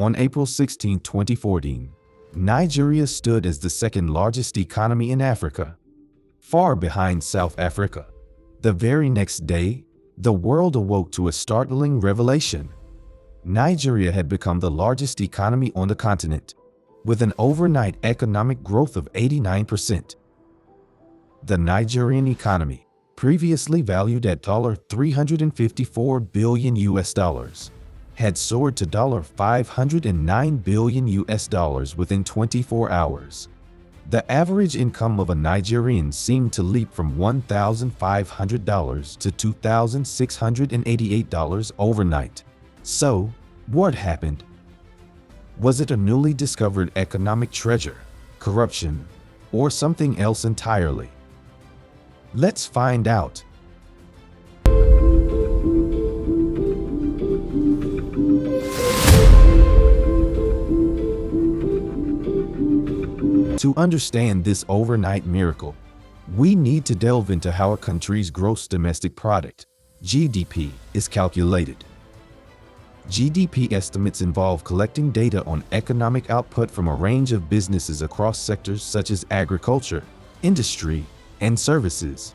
On April 16, 2014, Nigeria stood as the second largest economy in Africa, far behind South Africa. The very next day, the world awoke to a startling revelation. Nigeria had become the largest economy on the continent, with an overnight economic growth of 89%. The Nigerian economy, previously valued at $354 billion, had soared to $509 billion within 24 hours. The average income of a Nigerian seemed to leap from $1,500 to $2,688 overnight. So, what happened? Was it a newly discovered economic treasure, corruption, or something else entirely? Let's find out. To understand this overnight miracle, we need to delve into how a country's gross domestic product, GDP, is calculated. GDP estimates involve collecting data on economic output from a range of businesses across sectors such as agriculture, industry, and services.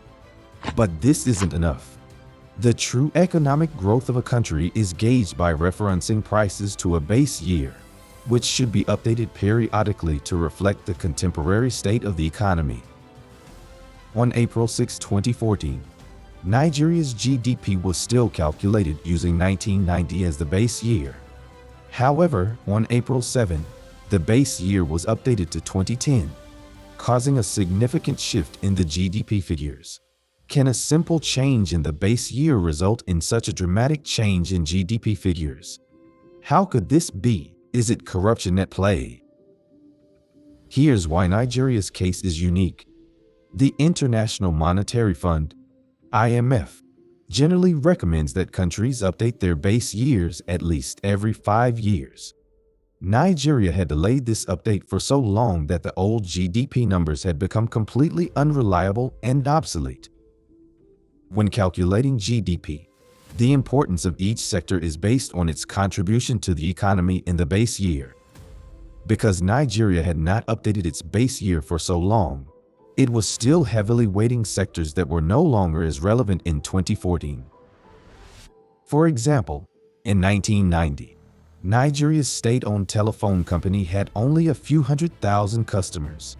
But this isn't enough. The true economic growth of a country is gauged by referencing prices to a base year, which should be updated periodically to reflect the contemporary state of the economy. On April 6, 2014, Nigeria's GDP was still calculated using 1990 as the base year. However, on April 7, the base year was updated to 2010, causing a significant shift in the GDP figures. Can a simple change in the base year result in such a dramatic change in GDP figures? How could this be? Is it corruption at play? Here's why Nigeria's case is unique. The International Monetary Fund, IMF, generally recommends that countries update their base years at least every 5 years. Nigeria had delayed this update for so long that the old GDP numbers had become completely unreliable and obsolete. When calculating GDP, the importance of each sector is based on its contribution to the economy in the base year. Because Nigeria had not updated its base year for so long, it was still heavily weighting sectors that were no longer as relevant in 2014. For example, in 1990, Nigeria's state-owned telephone company had only a few 100,000 customers.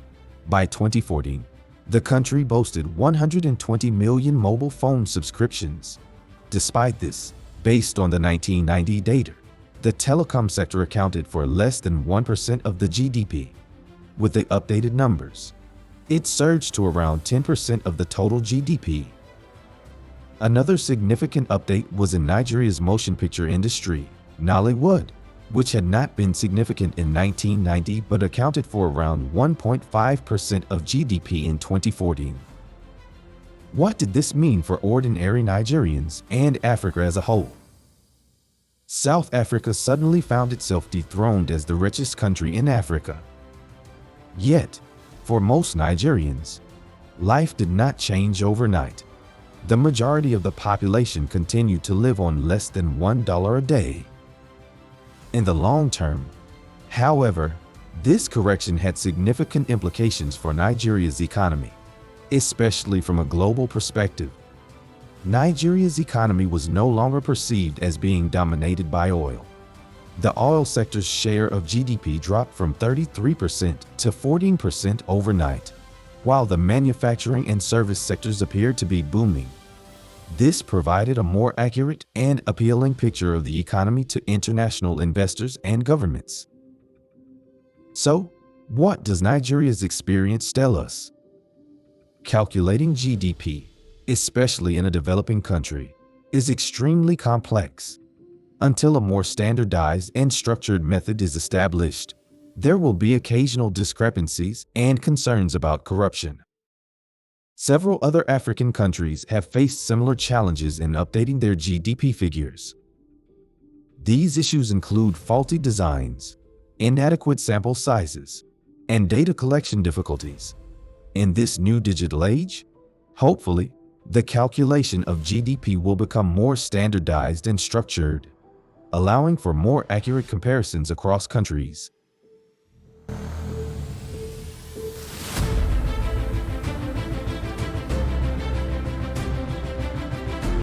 By 2014, the country boasted 120 million mobile phone subscriptions. Despite this, based on the 1990 data, the telecom sector accounted for less than 1% of the GDP. With the updated numbers, it surged to around 10% of the total GDP. Another significant update was in Nigeria's motion picture industry, Nollywood, which had not been significant in 1990 but accounted for around 1.5% of GDP in 2014. What did this mean for ordinary Nigerians and Africa as a whole? South Africa suddenly found itself dethroned as the richest country in Africa. Yet, for most Nigerians, life did not change overnight. The majority of the population continued to live on less than $1 a day. In the long term, however, this correction had significant implications for Nigeria's economy, especially from a global perspective. Nigeria's economy was no longer perceived as being dominated by oil. The oil sector's share of GDP dropped from 33% to 14% overnight, while the manufacturing and service sectors appeared to be booming. This provided a more accurate and appealing picture of the economy to international investors and governments. So, what does Nigeria's experience tell us? Calculating GDP, especially in a developing country, is extremely complex. Until a more standardized and structured method is established, there will be occasional discrepancies and concerns about corruption. Several other African countries have faced similar challenges in updating their GDP figures. These issues include faulty designs, inadequate sample sizes, and data collection difficulties. In this new digital age, hopefully, the calculation of GDP will become more standardized and structured, allowing for more accurate comparisons across countries.